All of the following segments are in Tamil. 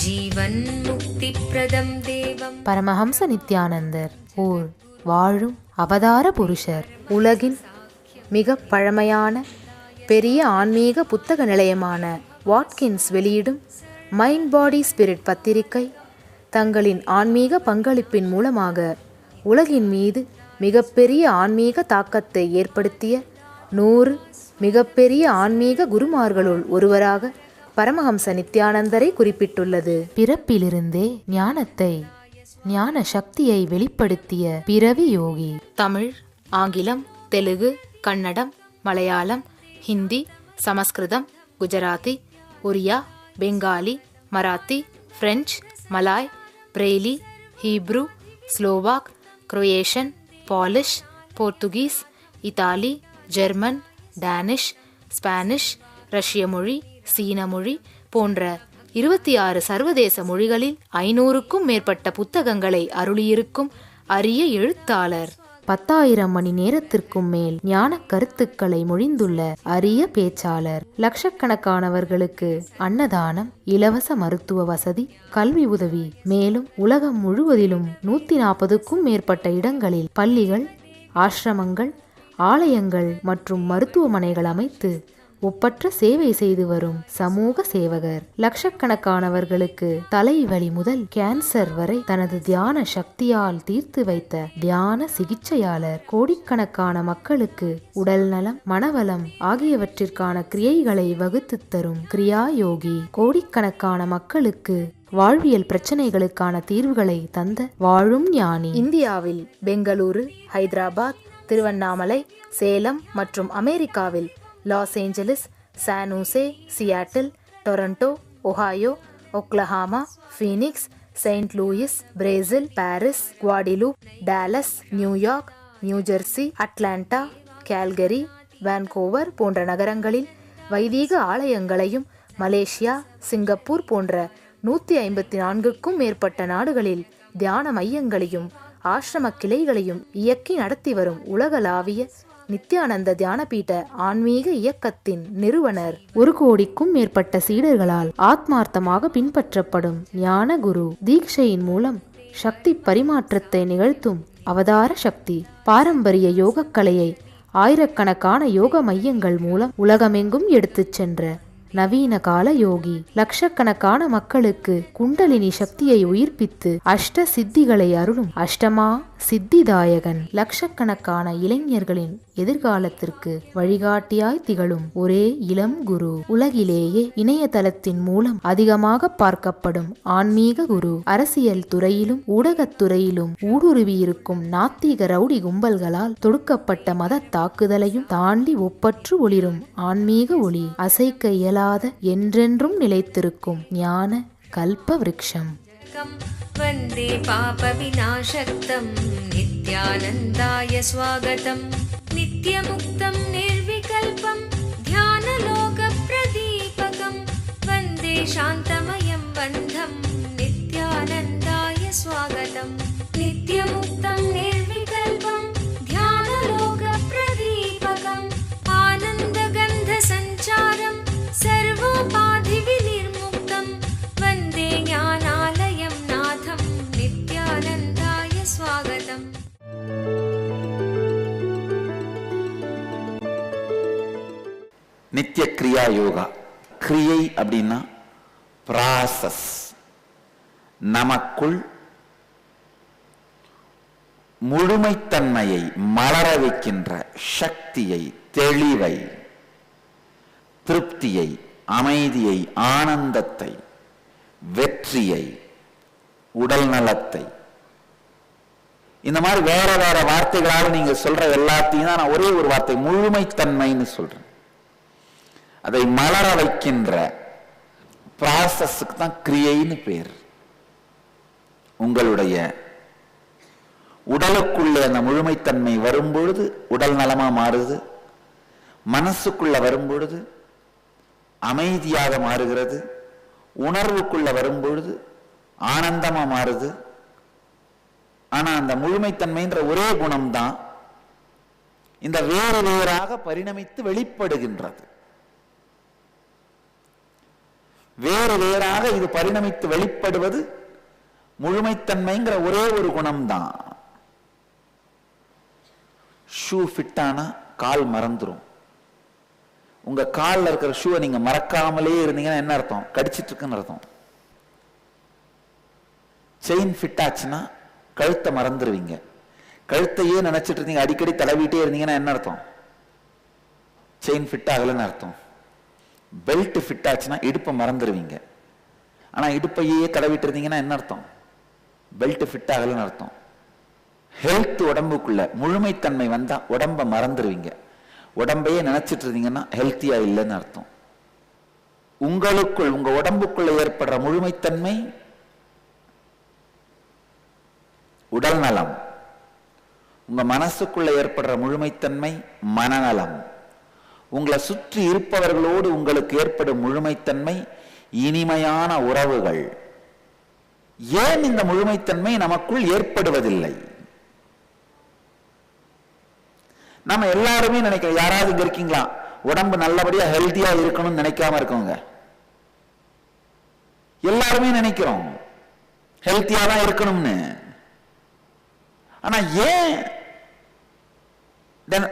ஜீவன் முக்தி பிரதம் தேவம். பரமஹம்ச நித்யானந்தர் ஓர் வாழும் அவதார புருஷர். உலகின் மிக பழமையான பெரிய ஆன்மீக புத்தக நிலையமான வாட்கின்ஸ் வெளியிடும் மைண்ட் பாடி ஸ்பிரிட் பத்திரிகை தங்களின் ஆன்மீக பங்களிப்பின் மூலமாக உலகின் மீது மிகப்பெரிய ஆன்மீக தாக்கத்தை ஏற்படுத்திய 100 மிகப்பெரிய ஆன்மீக குருமார்களுள் ஒருவராக பரமஹம்ச நித்யானந்தரை குறிப்பிட்டுள்ளது. பிறப்பிலிருந்தே ஞானத்தை ஞான சக்தியை வெளிப்படுத்திய பிறவி யோகி. தமிழ், ஆங்கிலம், Telugu, Kannada, Malayalam, Hindi, Sanskrit, Gujarati, Oriya, Bengali, Marathi, French, Malay, Braille, Hebrew, Slovak, Croatian, Polish, Portuguese, Italy, German, Danish, Spanish, ரஷ்ய மொழி, சீன மொழி போன்ற 26 சர்வதேச மொழிகளில் 500க்கும் மேற்பட்ட புத்தகங்களை அருளியிருக்கும் அரிய எழுத்தாளர். 10,000 மணி நேரத்திற்கும் மேல் ஞான கருத்துக்களை மொழிந்துள்ள அரிய பேச்சாளர். லட்சக்கணக்கானவர்களுக்கு அன்னதானம், இலவச மருத்துவ வசதி, கல்வி உதவி, மேலும் உலகம் முழுவதிலும் 140க்கும் மேற்பட்ட இடங்களில் பள்ளிகள், ஆசிரமங்கள், ஆலயங்கள் மற்றும் மருத்துவமனைகள் அமைத்து ஒப்பற்ற சேவை செய்து வரும் சமூக சேவகர். லட்சக்கணக்கானவர்களுக்கு தலைவலி முதல் கேன்சர் வரை தனது தியான சக்தியால் தீர்த்து வைத்த தியான சிகிச்சையாளர். கோடிக்கணக்கான மக்களுக்கு உடல் நலம், மனவளம் ஆகியவற்றிற்கான கிரியைகளை வகுத்து தரும் கிரியா யோகி. கோடிக்கணக்கான மக்களுக்கு வாழ்வியல் பிரச்சனைகளுக்கான தீர்வுகளை தந்த வாழும் ஞானி. இந்தியாவில் பெங்களூரு, ஹைதராபாத், திருவண்ணாமலை, சேலம் மற்றும் அமெரிக்காவில் Los Angeles, San Jose, Seattle, Toronto, Ohio, Oklahoma, Phoenix, Saint Louis, Brazil, Paris, Guadeloupe, Dallas, New York, New Jersey, Atlanta, Calgary, Vancouver போன்ற நகரங்களில் வைதீக ஆலயங்களையும், மலேசியா, சிங்கப்பூர் போன்ற 154க்கும் மேற்பட்ட நாடுகளில் தியான மையங்களையும் ஆசிரம கிளைகளையும் இயக்கி நடத்தி வரும் உலகளாவிய நித்யானந்த தியானபீட ஆன்மீக இயக்கத்தின் நிறுவனர். 1 கோடிக்கும் மேற்பட்ட சீடர்களால் ஆத்மார்த்தமாக பின்பற்றப்படும் ஞான குரு. தீட்சையின் மூலம் சக்தி பரிமாற்றத்தை நிகழ்த்தும் அவதார சக்தி. பாரம்பரிய யோகக்கலையை ஆயிரக்கணக்கான யோக மையங்கள் மூலம் உலகமெங்கும் எடுத்துச் சென்ற நவீன கால யோகி. லட்சக்கணக்கான மக்களுக்கு குண்டலினி சக்தியை உயிர்ப்பித்து அஷ்ட சித்திகளை அருளும் அஷ்டமா சித்திதாயகன். லட்சக்கணக்கான இளைஞர்களின் எதிர்காலத்திற்கு வழிகாட்டியாய் திகழும் ஒரே இளம் குரு. உலகிலேயே இணையதளத்தின் மூலம் அதிகமாக பார்க்கப்படும் ஆன்மீக குரு. அரசியல் துறையிலும் ஊடகத்துறையிலும் ஊடுருவியிருக்கும் நாத்திக ரவுடி கும்பல்களால் தொடுக்கப்பட்ட மத தாக்குதலையும் தாண்டி ஒப்பற்று ஒளிரும் ஆன்மீக ஒளி. அசைக்க இயலாத என்றென்றும் நிலைத்திருக்கும் ஞான கல்ப விருட்சம். வந்தே பாப விநாசக்தம் நித்யானந்தாய ஸ்வாகதம். நித்யமுக்தம் நிர்விகல்பம் தியானலோக பிரதீபகம். வந்தே சாந்தமயம் பந்தம் நித்யானந்தாய ஸ்வாகதம். நித்யமுக்தம் நிர்விகல்பம் தியானலோக பிரதீபகம். ஆனந்தகந்த சஞ்சாரம் சர்வோபாதி விநிர்முக்தம். வந்தே ஞானாலயம் நாதம் நித்யானந்தாய ஸ்வாகதம். நித்திய கிரியா யோகா. கிரியை அப்படின்னா ப்ராசஸ். நமக்குள் முழுமைத்தன்மையை மலர வைக்கின்ற சக்தியை, தெளிவை, திருப்தியை, அமைதியை, ஆனந்தத்தை, வெற்றியை, உடல் நலத்தை, இந்த மாதிரி வேற வேற வார்த்தைகளால நீங்க சொல்ற எல்லாத்தையும் தான் நான் ஒரே ஒரு வார்த்தை முழுமைத்தன்மைன்னு சொல்றேன். அதை மலர வைக்கின்ற ப்ராசஸ்க்கு தான் கிரியைன்னு பேர். உங்களுடைய உடலுக்குள்ளே அந்த முழுமைத்தன்மை வரும்பொழுது உடல் நலமா மாறுது. மனசுக்குள்ள வரும்பொழுது அமைதியாக மாறுகிறது. உணர்வுக்குள்ள வரும்பொழுது ஆனந்தமா மாறுது. ஆனா அந்த முழுமைத்தன்மைன்ற ஒரே குணம்தான் இந்த வேறு வேறாக பரிணமித்து வெளிப்படுகின்றது. வேறு வேறாக இது பரிணமித்து வெளிப்படுவது முழுமைத்தன்மைங்கிற ஒரே ஒரு குணம்தான். ஷூ ஃபிட்டானா கால் மறந்துடும். உங்க காலில் இருக்கிற ஷூவை நீங்க மறக்காமலே இருந்தீங்கன்னா என்ன அர்த்தம்? கடிச்சிட்டு இருக்குன்னு அர்த்தம். செயின் ஃபிட் ஆச்சுன்னா கழுத்தை மறந்துடுவீங்க. கழுத்தையே நினைச்சிட்டு இருந்தீங்க, அடிக்கடி தடவிட்டே இருந்தீங்கன்னா என்ன அர்த்தம்? செயின் ஃபிட் ஆகலன்னு அர்த்தம். பெல்ட் ஃபிட் ஆச்சுன்னா இடுப்பை மறந்துடுவீங்க. ஆனா இடுப்பையே தடவிட்டு இருந்தீங்கன்னா என்ன அர்த்தம்? பெல்ட் ஃபிட் ஆகலன்னு அர்த்தம். ஹெல்த் உடம்புக்குள்ள முழுமைத்தன்மை வந்தா உடம்ப மறந்துடுவீங்க. உடம்பையே நினைச்சிட்டு இருந்தீங்கன்னா ஹெல்த்தியா இல்லைன்னு அர்த்தம். உங்களுக்குள் உங்க உடம்புக்குள்ள ஏற்படுற முழுமைத்தன்மை உடல் நலம். உங்க மனசுக்குள்ள ஏற்படுற முழுமைத்தன்மை மனநலம். உங்களை சுற்றி இருப்பவர்களோடு உங்களுக்கு ஏற்படும் முழுமைத்தன்மை இனிமையான உறவுகள். ஏன் இந்த முழுமைத்தன்மை நமக்குள் ஏற்படுவதில்லை? நம்ம எல்லாருமே நினைக்கிறோம். யாராவது இங்க இருக்கீங்களா உடம்பு நல்லபடியா ஹெல்த்தியா இருக்கணும்னு நினைக்காம இருக்கவங்க? எல்லாருமே நினைக்கிறோம் ஹெல்த்தியா தான் இருக்கணும்னு. ஆனா ஏன்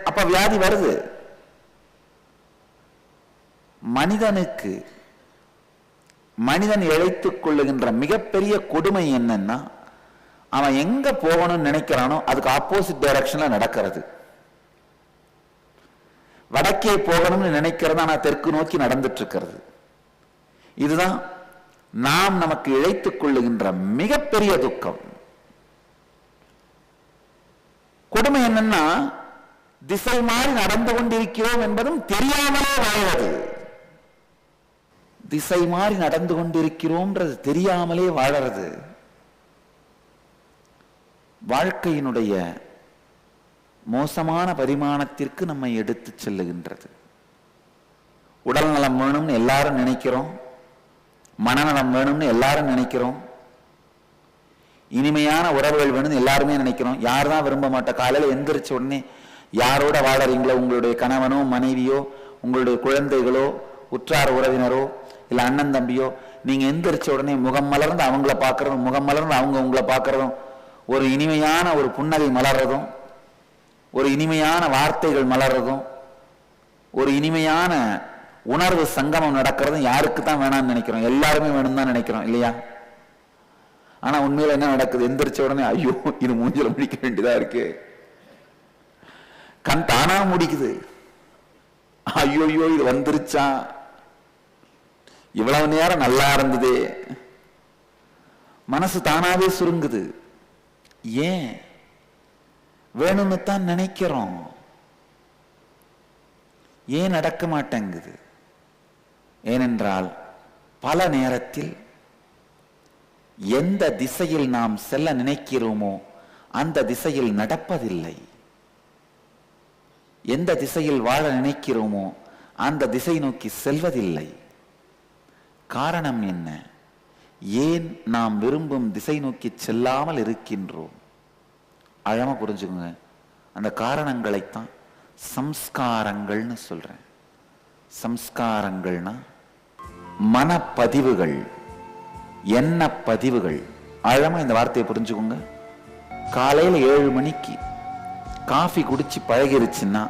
அப்ப வியாதி வருது? மனிதன் இழைத்துக் கொள்ளுகின்ற மிகப்பெரிய கொடுமை என்னன்னா, அவன் எங்க போகணும்னு நினைக்கிறானோ அதுக்கு ஆப்போசிட் டைரக்ஷன்ல நடக்கிறது. வடக்கே போகணும்னு நினைக்கிறது ஆனா தெற்கு நோக்கி நடந்துட்டு இருக்கிறது. இதுதான் நாம் நமக்கு இழைத்துக் கொள்ளுகின்ற மிகப்பெரிய துக்கம். கொடுமை என்னன்னா, திசை மாறி நடந்து கொண்டிருக்கிறோம் என்பதும் தெரியாமலே வாழ்வது. திசை மாறி நடந்து கொண்டிருக்கிறோம்ன்றது தெரியாமலே வாழறது வாழ்க்கையினுடைய மோசமான பரிமாணத்திற்கு நம்மை எடுத்து செல்லுகின்றது. உடல் நலம் வேணும்னு எல்லாரும் நினைக்கிறோம், மனநலம் வேணும்னு எல்லாரும் நினைக்கிறோம், இனிமையான உறவுகள் வேணும்னு எல்லாருமே நினைக்கிறோம். யார் தான் விரும்ப மாட்டோம்? காலையில் எந்திரிச்ச உடனே யாரோட வாழறீங்களோ, உங்களுடைய கணவனோ மனைவியோ உங்களுடைய குழந்தைகளோ உற்றார் உறவினரோ இல்ல அண்ணன் தம்பியோ, நீங்க எந்திரிச்ச உடனே முகம் மலர்ந்து அவங்கள பார்க்கறதும், முகம் மலர்ந்து அவங்க உங்களை பார்க்கறதும், ஒரு இனிமையான ஒரு புன்னகை மலர்றதும், ஒரு இனிமையான வார்த்தைகள் மலர்றதும், ஒரு இனிமையான உணர்வு சங்கமம் நடக்கிறதும் யாருக்கு தான் வேணாம்னு நினைக்கிறோம்? எல்லாருமே வேணும் தான் நினைக்கிறோம் இல்லையா? ஆனா உண்மையில என்ன நடக்குது? எந்திரிச்ச உடனே ஐயோ இது மூஞ்சில முடிக்க வேண்டியதா இருக்கு, கண் தானா முடிக்குது. ஐயோ இது வந்துருச்சா, இவ்வளவு நேரம் நல்லா இருந்தது, மனசு தானாவே சுருங்குது. ஏன்? வேணும்னு தான் நினைக்கிறோம். ஏன் நடக்க மாட்டேங்குது? ஏனென்றால் பல நேரத்தில் எந்த திசையில் நாம் செல்ல நினைக்கிறோமோ அந்த திசையில் நடப்பதில்லை. எந்த திசையில் வாழ நினைக்கிறோமோ அந்த திசை நோக்கி செல்வதில்லை. காரணம் என்ன? ஏன் நாம் விரும்பும் திசை நோக்கி செல்லாமல் இருக்கின்றோம்? ஆழமா புரிஞ்சுக்கோங்க. அந்த காரணங்களைத்தான் சம்ஸ்காரங்கள்னு சொல்றேன். சம்ஸ்காரங்கள்னா மனப்பதிவுகள், எண்ண பதிவுகள். ஆழமா இந்த வார்த்தையை புரிஞ்சுக்கோங்க. காலையில் 7 மணிக்கு காஃபி குடிச்சு பழகிருச்சுன்னா,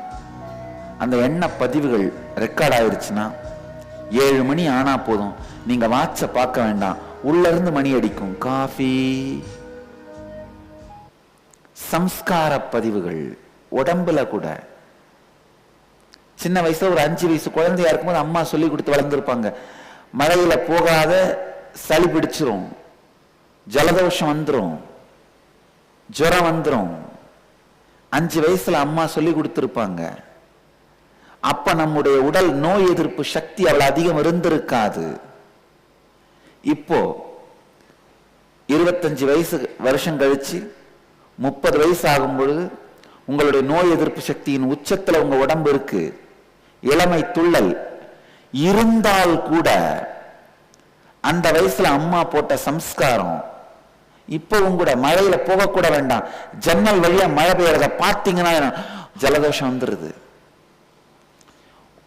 அந்த எண்ண பதிவுகள் ரெக்கார்ட் ஆயிடுச்சுன்னா 7 மணி ஆனா போதும், நீங்க வாட்ச பார்க்க வேண்டாம், உள்ள இருந்து மணி அடிக்கும். காஃபி. சம்ஸ்கார பதிவுகள் உடம்புல கூட. சின்ன வயசுல ஒரு 5 வயசு குழந்தையா இருக்கும்போது அம்மா சொல்லி கொடுத்து வளர்ந்துருப்பாங்க, மழையில போகாத, சளி பிடிச்சிரும், ஜலதோஷம் வந்துரும், ஜுரம் வந்துரும். 5 வயசுல அம்மா சொல்லி கொடுத்திருப்பாங்க. அப்ப நம்முடைய உடல் நோய் எதிர்ப்பு சக்தி அவ்வளவு அதிகம் இருந்திருக்காது. இப்போ 25 வருஷம் கழிச்சு 30 வயசு ஆகும் பொழுது உங்களுடைய நோய் எதிர்ப்பு சக்தியின் உச்சத்துல உங்க உடம்பு இருக்கு. இளமை துள்ளல் இருந்தால் கூட அந்த வயசுல அம்மா போட்ட சம்ஸ்காரம் இப்போ உங்களோட மழையில போக கூட வேண்டாம், ஜன்னல் வழியா மழை பெய்யறத பார்த்தீங்கன்னா ஜலதோஷம் வந்துருது.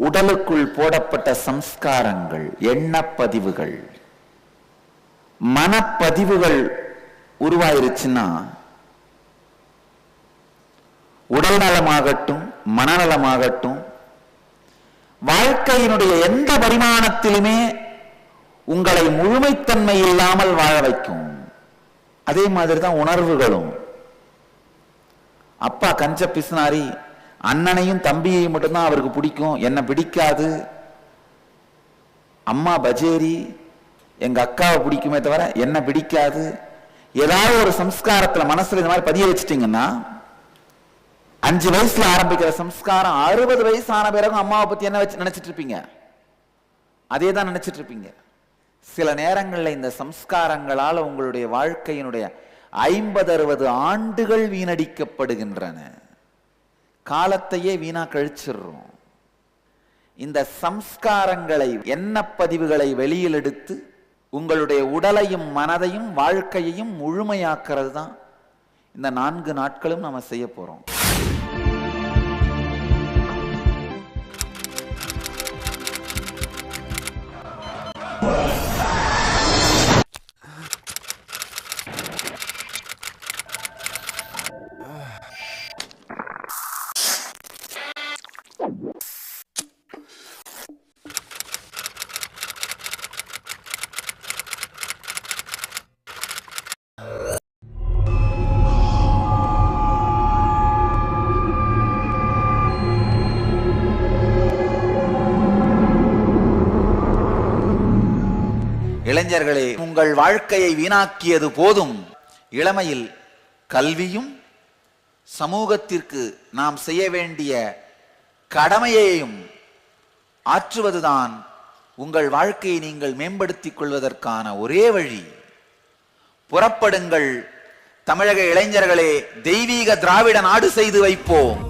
உடலுக்குள் போடப்பட்ட சம்ஸ்காரங்கள், எண்ணப்பதிவுகள், மனப்பதிவுகள் உருவாயிருச்சுன்னா உடல் நலமாகட்டும் மனநலமாகட்டும் வாழ்க்கையினுடைய எந்த பரிமாணத்திலுமே உங்களை முழுமைத்தன்மை இல்லாமல் வாழ வைக்கும். அதே மாதிரி தான் உணர்வுகளும். அப்பா கஞ்ச பிசுனாரி, அண்ணனையும் தம்பியையும் மட்டும்தான் அவருக்கு பிடிக்கும், என்ன பிடிக்காது. அம்மா பஜேரி, எங்க அக்காவை பிடிக்குமே தவிர என்ன பிடிக்காது. ஏதாவது ஒரு சம்ஸ்காரத்துல மனசுல இந்த மாதிரி பதிய வச்சுட்டீங்கன்னா 5 வயசுல ஆரம்பிக்கிற சம்ஸ்காரம் 60 வயசு ஆன பிறகும் அம்மாவை பத்தி என்ன வச்சு நினைச்சிட்டு இருப்பீங்க? அதே தான் நினைச்சிட்டு இருப்பீங்க. சில நேரங்களில் இந்த சம்ஸ்காரங்களால் உங்களுடைய வாழ்க்கையினுடைய 50-60 ஆண்டுகள் வீணடிக்கப்படுகின்றன. காலத்தையே வீணா கழிச்சிடுறோம். இந்த சம்ஸ்காரங்களை, எண்ணப்பதிவுகளை வெளியில் எடுத்து உங்களுடைய உடலையும் மனதையும் வாழ்க்கையையும் முழுமையாக்குறது தான் இந்த 4 நாட்களும் நம்ம செய்ய போறோம். இளைஞர்களே, உங்கள் வாழ்க்கையை வீணாக்கியது போதும். இளமையில் கல்வியும் சமூகத்திற்கு நாம் செய்ய வேண்டிய கடமையையும் ஆற்றுவதுதான் உங்கள் வாழ்க்கையை நீங்கள் மேம்படுத்திக் கொள்வதற்கான ஒரே வழி. புறப்படுங்கள் தமிழக இளைஞர்களே, தெய்வீக திராவிட நாடு செய்து வைப்போம்.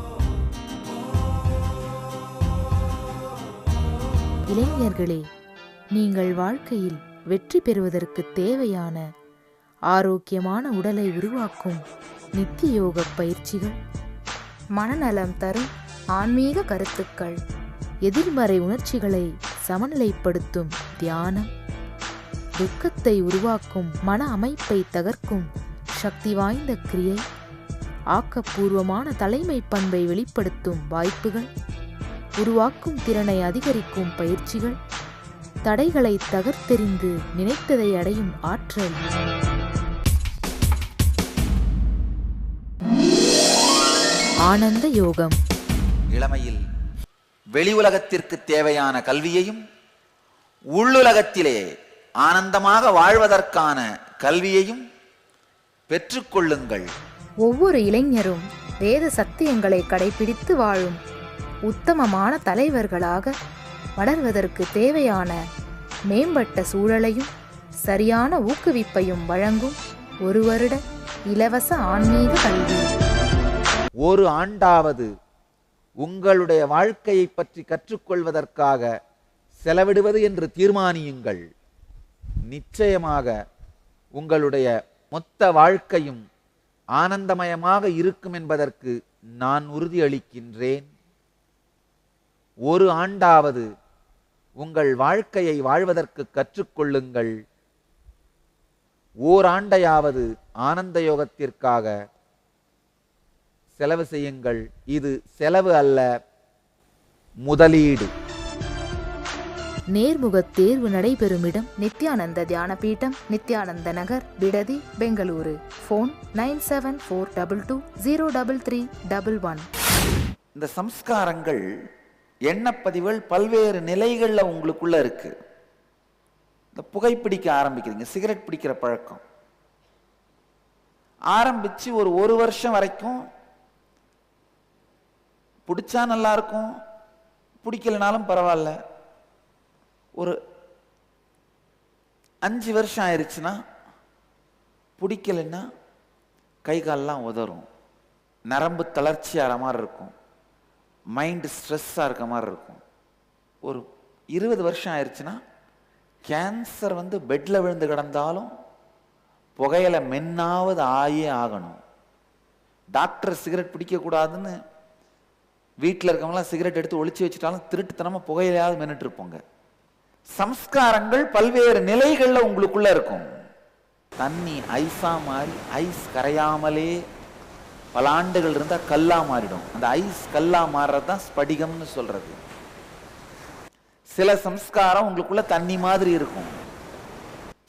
இளைஞர்களே, நீங்கள் வாழ்க்கையில் வெற்றி பெறுவதற்கு தேவையான ஆரோக்கியமான உடலை உருவாக்கும் நித்திய யோக பயிற்சிகள், மனநலம் தரும் ஆன்மீக கருத்துக்கள், எதிர்மறை உணர்ச்சிகளை சமநிலைப்படுத்தும் தியானம், துக்கத்தை உருவாக்கும் மன அமைப்பை தகர்க்கும் சக்தி வாய்ந்த கிரியை, ஆக்கப்பூர்வமான தலைமை பண்பை வெளிப்படுத்தும் வாய்ப்புகள், உருவாக்கும் திறனை அதிகரிக்கும் பயிற்சிகள், தடைகளை தகர்த்தெறிந்து நினைத்ததை அடையும் ஆற்றல், ஆனந்த யோகம். இளமையில் வெளி உலகத்திற்கு தேவையான கல்வியையும் உள்ளுலகத்திலே ஆனந்தமாக வாழ்வதற்கான கல்வியையும் பெற்றுக்கொள்ளுங்கள். ஒவ்வொரு இளைஞரும் வேத சத்தியங்களை கடைபிடித்து வாழும் உத்தமமான தலைவர்களாக வளர்வதற்கு தேவையான மேம்பட்ட சூழலையும் சரியான ஊக்குவிப்பையும் வழங்கும் 1 வருட இலவச ஆன்மீக கல்வி. ஒரு ஆண்டாவது உங்களுடைய வாழ்க்கையை பற்றி கற்றுக்கொள்வதற்காக செலவிடுவது என்று தீர்மானியுங்கள். நிச்சயமாக உங்களுடைய மொத்த வாழ்க்கையும் ஆனந்தமயமாக இருக்கும் என்பதற்கு நான் உறுதியளிக்கின்றேன். ஒரு ஆண்டாவது உங்கள் வாழ்க்கையை வாழ்வதற்கு கற்றுக்கொள்ளுங்கள். ஓராண்டையாவது ஆனந்த யோகத்திற்காக செலவு செய்யுங்கள். இது செலவு அல்ல, முதலீடு. நேர்முக தேர்வு நடைபெறும் இடம் நித்யானந்த தியான பீட்டம், நித்யானந்த நகர், பிடதி, பெங்களூரு. ஃபோன் 9742203311. இந்த சம்ஸ்காரங்கள், எண்ணப்பதிவுகள் பல்வேறு நிலைகள்ல உங்களுக்குள்ள இருக்கு. இந்த புகைப்பிடிக்க ஆரம்பிக்கிறீங்க, சிகரெட் பிடிக்கிற பழக்கம் ஆரம்பிச்சு ஒரு வருஷம் வரைக்கும் பிடிச்சா நல்லா இருக்கும், பிடிக்கலனாலும் பரவாயில்ல. ஒரு 5 வருஷம் ஆயிடுச்சுன்னா பிடிக்கலைன்னா கை காலெல்லாம் உதறும், நரம்பு தளர்ச்சி ஆகிற மாதிரி இருக்கும், மைண்டு ஸ்ட்ரெஸ்ஸாக இருக்க மாதிரி இருக்கும். ஒரு 20 வருஷம் ஆயிடுச்சுன்னா கேன்சர் பெட்டில் விழுந்து கிடந்தாலும் புகையில மென்னாவது ஆயே ஆகணும். டாக்டர் சிகரெட் பிடிக்கக்கூடாதுன்னு வீட்டில் இருக்கவங்களாம் சிகரெட் எடுத்து ஒளிச்சு வச்சுட்டாலும் திருட்டுத்தனமா புகையிலையாவது மென்னுட்டு இருப்போங்க. சம்ஸ்காரங்கள் பல்வேறு நிலைகள்ல உங்களுக்குள்ள இருக்கும். தண்ணி ஐஸா மாறி ஐஸ் கரையாமலே பல ஆண்டுகள் இருந்தா கல்லா மாறிடும். அந்த ஐஸ் கல்லா மாறுறதுதான் ஸ்படிகம்னு சொல்றது. சில சம்ஸ்காரம் உங்களுக்குள்ள தண்ணி மாதிரி இருக்கும்.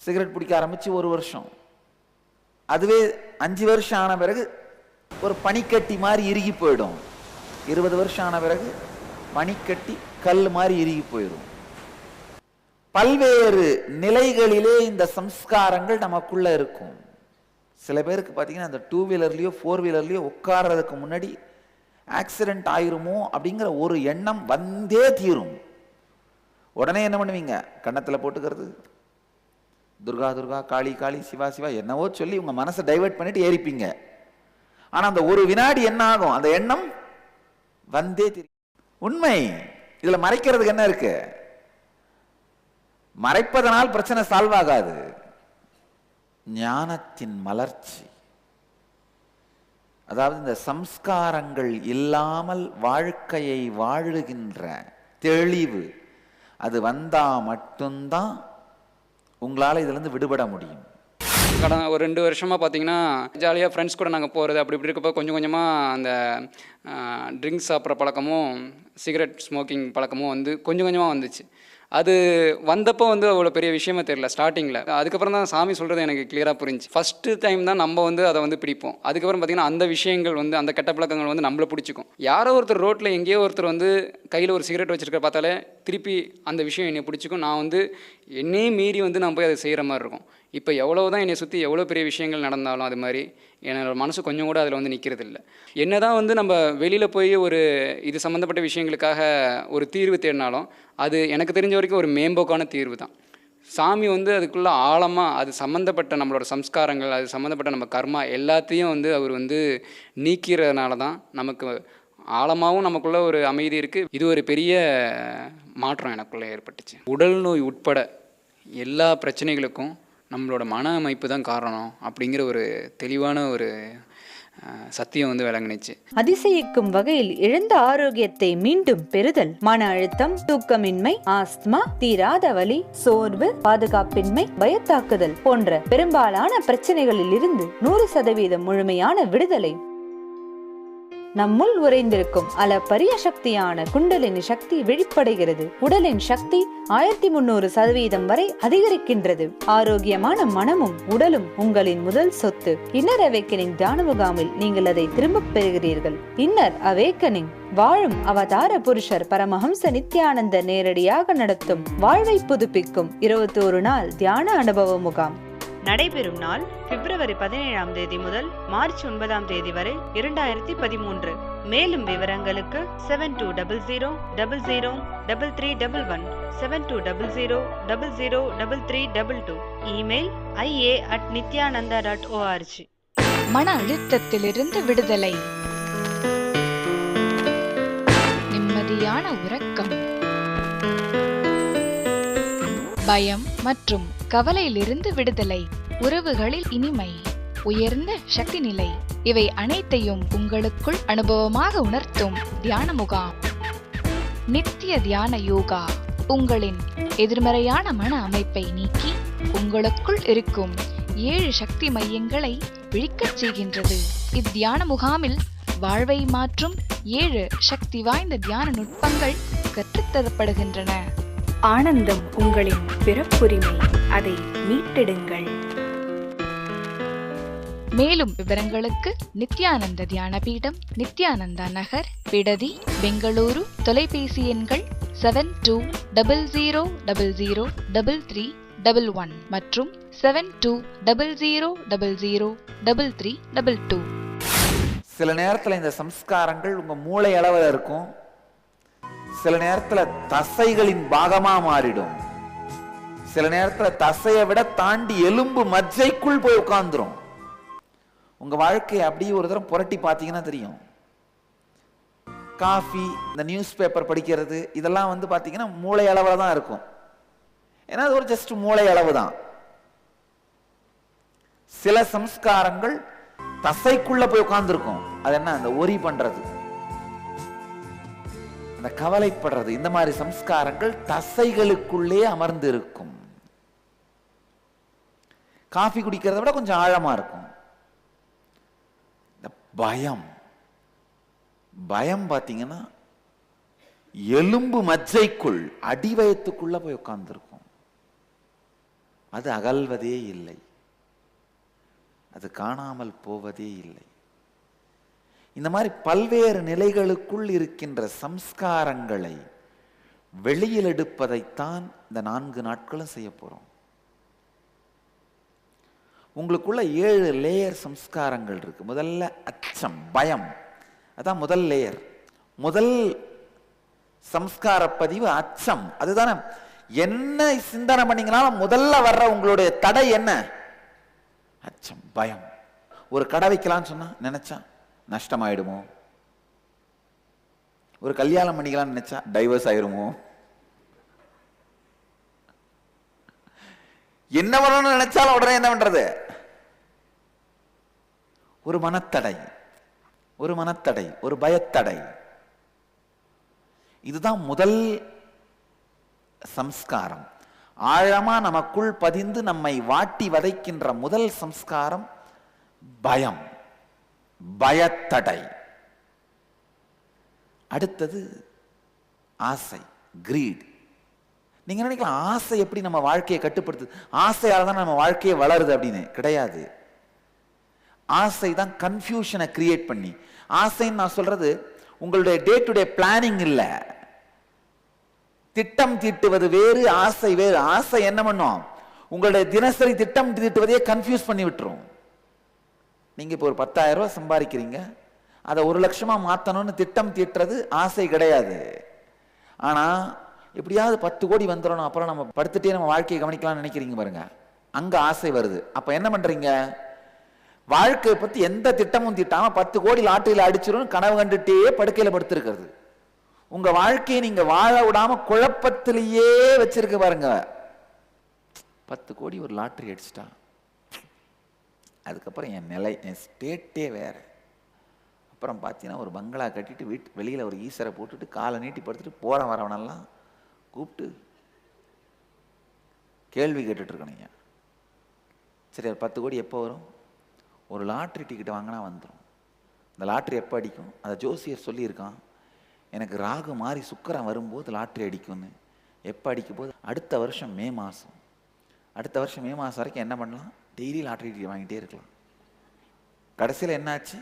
சிகரெட் பிடிக்க ஆரம்பிச்சு 1 வருஷம், அதுவே 5 வருஷம் ஆன பிறகு ஒரு பனிக்கட்டி மாதிரி இறுகி போயிடும். 20 வருஷம் ஆன பிறகு பனிக்கட்டி கல் மாதிரி இறுகி போயிடும். பல்வேறு நிலைகளிலே இந்த சம்ஸ்காரங்கள் நமக்குள்ள இருக்கும். சில பேருக்கு பார்த்தீங்கன்னா அந்த 2 வீலர்லயோ 4 வீலர்லயோ உட்கார்றதுக்கு முன்னாடி ஆக்சிடென்ட் ஆயிருமோ அப்படிங்கிற ஒரு எண்ணம் வந்தே தீரும். உடனே என்ன பண்ணுவீங்க? கன்னத்துல போட்டுக்கிறது, துர்கா துர்கா, காளி காளி, சிவா சிவா என்னவோ சொல்லி உங்க மனசை டைவர்ட் பண்ணிட்டு ஏறிப்பீங்க. ஆனா அந்த ஒரு வினாடி என்ன ஆகும்? அந்த எண்ணம் வந்தே தீரும். உண்மை. இதுல மறைக்கிறதுக்கு என்ன இருக்கு? மறைப்பதனால் பிரச்சனை சால்வ் ஆகாது. ஞானத்தின் மலர்ச்சி, அதாவது இந்த சம்ஸ்காரங்கள் இல்லாமல் வாழ்க்கையை வாழுகின்ற தெளிவு, அது வந்தா மட்டும்தான் உங்களால் இதுல இருந்து விடுபட முடியும். கடந்த ஒரு 2 வருஷமாக பார்த்தீங்கன்னா ஜாலியாக ஃப்ரெண்ட்ஸ் கூட நாங்கள் போகிறது அப்படி இப்படி இருக்கப்போ கொஞ்சம் கொஞ்சமாக அந்த ட்ரிங்க்ஸ் சாப்பிட்ற பழக்கமும் சிகரெட் ஸ்மோக்கிங் பழக்கமும் வந்து கொஞ்சம் கொஞ்சமாக வந்துச்சு. அது வந்தப்போ வந்து அவ்வளோ பெரிய விஷயமே தெரியல ஸ்டார்டிங்கில். அதுக்கப்புறம் தான் சாமி சொல்கிறது எனக்கு கிளியராக புரிஞ்சு. ஃபஸ்ட்டு டைம் தான் நம்ம வந்து அதை வந்து பிடிப்போம். அதுக்கப்புறம் பார்த்திங்கன்னா அந்த விஷயங்கள் வந்து அந்த கெட்ட பழக்கங்கள் வந்து நம்மளை பிடிச்சிக்கும். யாரோ ஒருத்தர் ரோட்டில் எங்கேயோ ஒருத்தர் வந்து கையில் ஒரு சிகரெட் வச்சுருக்க பார்த்தாலே திருப்பி அந்த விஷயம் என்னை பிடிச்சிக்கும். நான் வந்து என்னையே மீறி வந்து நான் போய் அதை செய்கிற மாதிரி இருக்கும். இப்போ எவ்வளோ தான் என்னை சுற்றி எவ்வளோ பெரிய விஷயங்கள் நடந்தாலும் அது மாதிரி என்னோட மனசு கொஞ்சம் கூட அதில் வந்து நிற்கிறது இல்லை. என்ன தான் வந்து நம்ம வெளியில் போய் ஒரு இது சம்மந்தப்பட்ட விஷயங்களுக்காக ஒரு தீர்வு தேடினாலும் அது எனக்கு தெரிஞ்ச வரைக்கும் ஒரு மேம்போக்கான தீர்வு தான். சாமி வந்து அதுக்குள்ளே ஆழமாக அது சம்மந்தப்பட்ட நம்மளோட சம்ஸ்காரங்கள், அது சம்மந்தப்பட்ட நம்ம கர்மா எல்லாத்தையும் வந்து அவர் வந்து நீக்கிறதுனால தான் நமக்கு ஆழமாகவும் நமக்குள்ளே ஒரு அமைதி இருக்குது. இது ஒரு பெரிய மாற்றம் எனக்குள்ளே ஏற்பட்டுச்சு. உடல் நோய் உட்பட எல்லா பிரச்சனைகளுக்கும் நம்மளோட மன அமைப்பு தான் காரணம் அப்படிங்கிற ஒரு தெளிவான ஒரு சத்தியம் வந்து விளங்குனுச்சு. அதிசயிக்கும் வகையில் இழந்த ஆரோக்கியத்தை மீண்டும் பெறுதல், மன அழுத்தம், தூக்கமின்மை, ஆஸ்துமா, தீராத வலி, சோர்வு, பாதுகாப்பின்மை, பயத்தாக்குதல் போன்ற பெரும்பாலான பிரச்சனைகளில் இருந்து 100% முழுமையான விடுதலை. நம்முள் உறைந்திருக்கும் அளப்பரிய சக்தியான குண்டலினி சக்தி வெளிப்படைகிறது. உடலின் சக்தி 1300% வரை அதிகரிக்கின்றது. ஆரோக்கியமான மனமும் உடலும் உங்களின் முதல் சொத்து. இன்னர் அவேக்கனிங் தியான முகாமில் நீங்கள் அதை திரும்பப் பெறுகிறீர்கள். இன்னர் அவேக்கனிங் வாழும் அவதார புருஷர் பரமஹம்ச நித்யானந்த நேரடியாக நடத்தும் வாழ்வை புதுப்பிக்கும் 21 நாள் தியான அனுபவ முகாம். நடைபெறும் நாள் பிப்ரவரி 17ஆம் தேதி முதல் மார்ச் 9ஆம் தேதி வரை 2013. மேலும் விவரங்களுக்கு 7200003311 7200003322. Email ia@nithyananda.org. மன அழுத்தத்திலிருந்து விடுதலை, நிம்மதியான உறக்கம், பயம் மற்றும் கவலையிலிருந்து விடுதலை, உறவுகளில் இனிமை, உயர்ந்த சக்தி நிலை, இவை அனைத்தையும் உங்களுக்குள் அனுபவமாக உணர்த்தும் தியான முகாம். நித்திய தியான யோகா உங்களின் எதிர்மறையான மன அமைப்பை நீக்கி உங்களுக்குள் இருக்கும் 7 சக்தி மையங்களை விழிக்கச் செய்கின்றது. இத்தியான முகாமில் வாழ்வை மாற்றும் 7 சக்தி வாய்ந்த தியான நுட்பங்கள் கற்றுத்தரப்படுகின்றன. ஆனந்தம் உங்களின் பிறப்புரிமை, அதை மீட்டெடுங்கள். மேலும் விவரங்களுக்கு நித்யானந்த தியான பீடம், நித்யானந்தா நகர், பிடதி, பெங்களூரு. தொலைபேசி எண்கள் 7200003311 மற்றும் 7200003322. சில நேரத்தில் இந்த சம்ஸ்காரங்கள் உங்க மூளை அளவில் இருக்கும். சில நேரத்துல தசைகளின் பாகமா மாறிடும். சில நேரத்துல தசையை விட தாண்டி எலும்பு மஜ்ஜைக்குள் போய் உட்கார்ந்துரும். உங்க வாழ்க்கையை அப்படியே ஒரு தரம் புரட்டி பார்த்தீங்கன்னா தெரியும். காஃபி, இந்த நியூஸ் பேப்பர் படிக்கிறது, இதெல்லாம் வந்து பார்த்தீங்கன்னா மூளை அளவில் தான் இருக்கும். ஏன்னா அது ஒரு ஜஸ்ட் மூளை அளவு தான். சில சம்ஸ்காரங்கள் தசைக்குள்ள போய் உட்கார்ந்துருக்கும். அது என்ன? அந்த ஒரி பண்றது. அந்த கவலைப்படுறது, இந்த மாதிரி சம்ஸ்காரங்கள் தசைகளுக்குள்ளே அமர்ந்து இருக்கும். காஃபி குடிக்கிறத விட கொஞ்சம் ஆழமா இருக்கும். இந்த பயம், பயம் பார்த்தீங்கன்னா எலும்பு மஜ்ஜைக்குள் அடிவயத்துக்குள்ள போய் உட்கார்ந்துருக்கும். அது அகல்வதே இல்லை, அது காணாமல் போவதே இல்லை. இந்த மாதிரி பல்வேறு நிலைகளுக்குள் இருக்கின்ற சம்ஸ்காரங்களை வெளியில் எடுப்பதைத்தான் இந்த 4 நாட்களும் செய்ய போறோம். உங்களுக்குள்ள 7 லேயர் சம்ஸ்காரங்கள் இருக்கு. முதல்ல அச்சம், பயம், அதான் முதல் லேயர். முதல் சம்ஸ்கார பதிவு அச்சம். அதுதானே என்ன சிந்தனை பண்ணீங்கனாலும் முதல்ல வர்ற உங்களுடைய தடை என்ன? அச்சம், பயம். ஒரு கடை வைக்கலாம்னு சொன்னா நினைச்சா நஷ்டமாயிடுமோ, ஒரு கல்யாணம் பண்ணிக்கலாம்னு நினைச்சா டைவர்ஸ் ஆயிருமோ, என்ன பண்ணணும்னு நினைச்சாலும் உடனே என்ன பண்றது? ஒரு மனத்தடை, ஒரு மனத்தடை, ஒரு பயத்தடை. இதுதான் முதல் சம்ஸ்காரம். ஆழமா நமக்குள் பதிந்து நம்மை வாட்டி வதைக்கின்ற முதல் சம்ஸ்காரம் பயம், பயத்தடை. அடுத்தது ஆசை, கிரீட். நீங்க நினைக்கலாம் ஆசை எப்படி நம்ம வாழ்க்கையை கட்டுப்படுத்துது, ஆசையால தான் நம்ம வாழ்க்கையை வளருது அப்படின்னு. கிடையாது. ஆசை தான் கன்ஃபியூஷனை கிரியேட் பண்ணி, ஆசைன்னு நான் சொல்றது உங்களுடைய டே டு டே பிளானிங் இல்ல, திட்டம் தீட்டுவது வேறு, ஆசை வேறு. ஆசை என்ன பண்ணும்? உங்களுடைய தினசரி திட்டம் தீட்டுவதையே கன்ஃபியூஸ் பண்ணி விட்டுரும். நீங்க இப்போ ஒரு 10,000 ரூபாய் சம்பாதிக்கிறீங்க, அதை 1 லட்சமா மாத்தணும்னு திட்டம் தீட்டுறது ஆசை கிடையாது. ஆனா எப்படியாவது 10 கோடி வந்துடணும், அப்புறம் நம்ம படுத்துட்டே நம்ம வாழ்க்கையை கவனிக்கலாம்னு நினைக்கிறீங்க பாருங்க, அங்க ஆசை வருது. அப்ப என்ன பண்றீங்க? வாழ்க்கையை பத்தி எந்த திட்டமும் தீட்டாம 10 கோடி லாட்டரியில அடிச்சிடும் கனவு கண்டுட்டே படுக்கையில படுத்திருக்கிறது. உங்க வாழ்க்கையை நீங்க வாழ விடாம குழப்பத்திலேயே வச்சிருக்க பாருங்க. 10 கோடி ஒரு லாட்டரி அடிச்சிட்டா அதுக்கப்புறம் என் நிலை, என் ஸ்டேட்டே வேற. அப்புறம் பார்த்தீங்கன்னா ஒரு பங்களா கட்டிட்டு வெளியில் ஒரு ஈசரை போட்டுட்டு காலை நீட்டி படுத்துட்டு போகிற வரவனெல்லாம் கூப்பிட்டு கேள்வி கேட்டுட்டு இருக்கணுங்க. சரி, 10 கோடி எப்போ வரும்? ஒரு லாட்ரி டிக்கெட் வாங்கினா வந்துடும். இந்த லாட்ரி எப்போ அடிக்கும்? அதை ஜோசியர் சொல்லியிருக்கான், எனக்கு ராகு மாறி சுக்கிரன் வரும்போது லாட்ரி அடிக்கும்னு. எப்போ அடிக்கும் போது? அடுத்த வருஷம் மே மாதம். அடுத்த வருஷம் மே மாதம் வரைக்கும் என்ன பண்ணலாம்? டெய்லி லாட்ரி டிக்கெட் வாங்கிட்டே இருக்கலாம். கடைசியில் என்னாச்சு?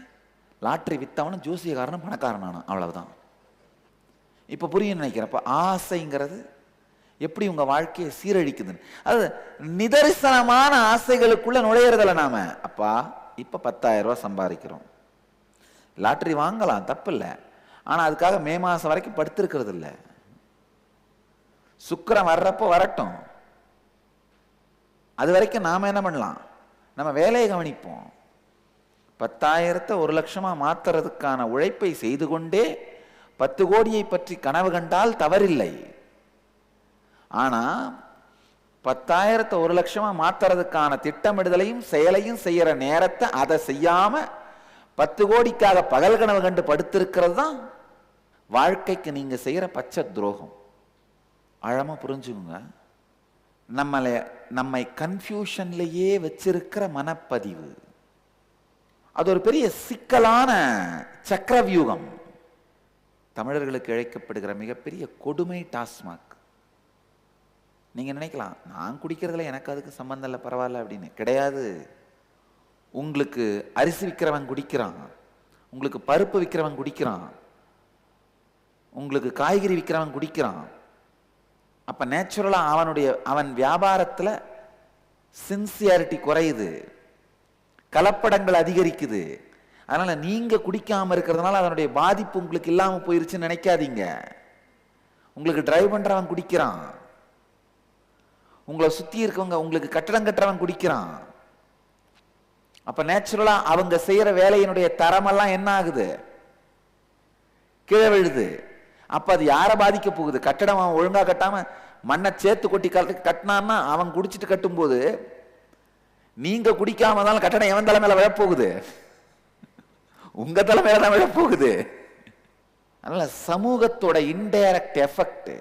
லாட்ரி வித்தவனும் ஜோசியக்காரனும் பணக்காரனான, அவ்வளவுதான். இப்போ புரியும் நினைக்கிறப்ப ஆசைங்கிறது எப்படி உங்க வாழ்க்கையை சீரழிக்குதுன்னு. அது நிதர்சனமான ஆசைகளுக்குள்ள நுழையிறதில்ல நாம. அப்பா இப்ப 10,000 ரூபாய் சம்பாதிக்கிறோம், லாட்ரி வாங்கலாம், தப்பு இல்லை. ஆனா அதுக்காக மே மாசம் வரைக்கும் படுத்திருக்கிறது இல்லை. சுக்கிரன் வர்றப்போ வரட்டும், அது வரைக்கும் நாம என்ன பண்ணலாம்? நம்ம வேலையை கவனிப்போம். 10,000-ஐ 1 லட்சமா மாத்துறதுக்கான உழைப்பை செய்து கொண்டே 10 கோடியை பற்றி கனவு கண்டால் தவறில்லை. ஆனா 10,000-ஐ 1 லட்சமா மாத்துறதுக்கான திட்டமிடுதலையும் செயலையும் செய்யற நேரத்தை அதை செய்யாம 10 கோடிக்காக பகல் கனவு கண்டு படுத்திருக்கிறது தான் வாழ்க்கைக்கு நீங்க செய்யற பச்சை துரோகம். ஆழமா புரிஞ்சுக்குங்க. நம்மை கன்ஃபியூஷன்லயே வச்சிருக்கிற மனப்பதிவு அது ஒரு பெரிய சிக்கலான சக்கரவியூகம். தமிழர்களுக்கு இழைக்கப்படுகிற மிகப்பெரிய கொடுமை டாஸ்மாக். நீங்க நினைக்கலாம் நான் குடிக்கிறதுல எனக்கு அதுக்கு சம்பந்தம் இல்லை, பரவாயில்ல அப்படின்னு. கிடையாது. உங்களுக்கு அரிசி விற்கிறவன் குடிக்கிறான், உங்களுக்கு பருப்பு விற்கிறவன் குடிக்கிறான், உங்களுக்கு காய்கறி விற்கிறவன் குடிக்கிறான். அப்ப நேச்சுரலா அவன் வியாபாரத்துல சின்சியாரிட்டி குறையுது, கலப்படங்கள் அதிகரிக்குது. அதனால நீங்க குடிக்காம இருக்கிறதுனால அதனுடைய பாதிப்பு உங்களுக்கு இல்லாம போயிருச்சுன்னு நினைக்காதீங்க. உங்களுக்கு டிரைவ் பண்றவன் குடிக்கிறான், உங்களை சுத்தி இருக்கவங்க, உங்களுக்கு கட்டடம் கட்டுறவன் குடிக்கிறான். அப்ப நேச்சுரலா அவங்க செய்யற வேலையினுடைய தரமெல்லாம் என்ன ஆகுது? கீழே விழுது. அப்ப அது யாரை பாதிக்க போகுது? கட்டடம் அவன் ஒழுங்கா கட்டாம மண்ணை சேர்த்து கொட்டி கட்டினான்னா அவன் குடிச்சிட்டு கட்டும் போது நீங்க குடிக்காம இருந்தாலும் கட்டடம் எவன் தலை மேல விழப்போகுது? உங்க தலை மேல தான் விழப்போகுது. அதனால சமூகத்தோட இன்டைரக்ட் எஃபெக்ட்,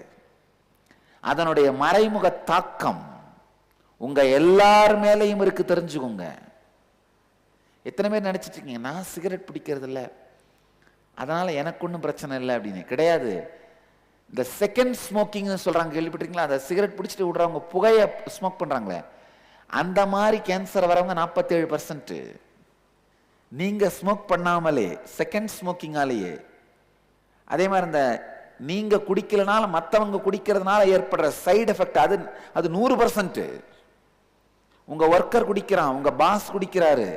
அதனுடைய மறைமுக தாக்கம் உங்க எல்லார் மேலையும் இருக்கு, தெரிஞ்சுக்கோங்க. எத்தனை பேர் நினைச்சிட்டு இருக்கீங்க நான் சிகரெட் பிடிக்கிறது இல்லை, அதனால எனக்கு ஒன்றும் பிரச்சனை இல்லை அப்படின்னு. கிடையாது. இந்த செகண்ட் ஸ்மோக்கிங்னு சொல்றாங்க, கேள்விப்பட்டிருக்கீங்களா? அந்த சிகரெட் பிடிச்சிட்டு விடுறவங்க, புகையை ஸ்மோக் பண்றாங்களே, அந்த மாதிரி கேன்சர் வரவங்க 47%. நீங்க ஸ்மோக் பண்ணாமலே செகண்ட் ஸ்மோக்கிங்காலேயே. அதே மாதிரி இந்த நீங்க குடிக்கலனால மற்றவங்க குடிக்கிறதுனால ஏற்படுற சைடு எஃபெக்ட் அது 100%. உங்க ஒர்க்கர் குடிக்கிறான், உங்க பாஸ் குடிக்கிறாரு,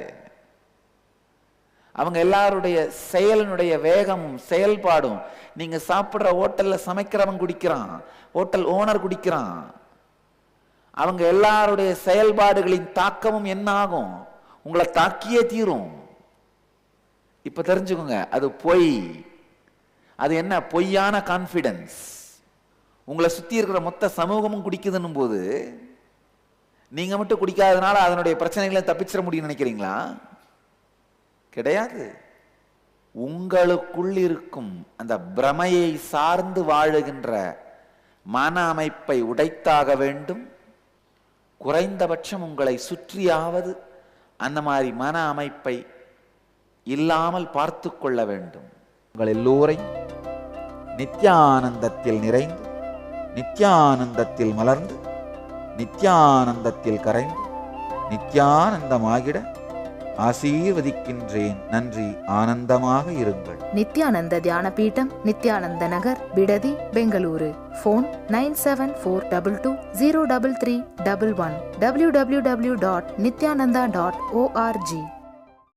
அவங்க எல்லாருடைய செயலினுடைய வேகமும் செயல்பாடும், நீங்க சாப்பிடுற ஹோட்டல்ல சமைக்கிறவன் குடிக்கிறான், ஹோட்டல் ஓனர் குடிக்கிறான், அவங்க எல்லாருடைய செயல்பாடுகளின் தாக்கமும் என்ன ஆகும்? உங்களை தாக்கியே தீரும். இப்ப தெரிஞ்சுக்கோங்க, அது பொய். அது என்ன? பொய்யான கான்ஃபிடன்ஸ். உங்களை சுத்தி இருக்கிற மொத்த சமூகமும் குடிக்குதுன்னும் போது நீங்க மட்டும் குடிக்காதனால அதனுடைய பிரச்சனைகளை தப்பிச்சிட முடியும்னு நினைக்கிறீங்களா? கிடையாது. உங்களுக்குள் இருக்கும் அந்த பிரமையை சார்ந்து வாழுகின்ற மன அமைப்பை உடைத்தாக வேண்டும். குறைந்தபட்சம் உங்களை சுற்றியாவது அந்த மாதிரி மன அமைப்பை இல்லாமல் பார்த்து கொள்ள வேண்டும். உங்கள் எல்லோரையும் நித்யானந்தத்தில் நிறைந்து, நித்யானந்தத்தில் மலர்ந்து, நித்யானந்தத்தில் கரைந்து, நித்யானந்தமாகிட ஆசீர்வதிக்கின்றேன். நன்றி. ஆனந்தமாக இருங்கள். நித்யானந்த தியான பீடம், நித்யானந்த நகர், பிடதி, பெங்களூரு. Phone 9742203311 www.nityananda.org.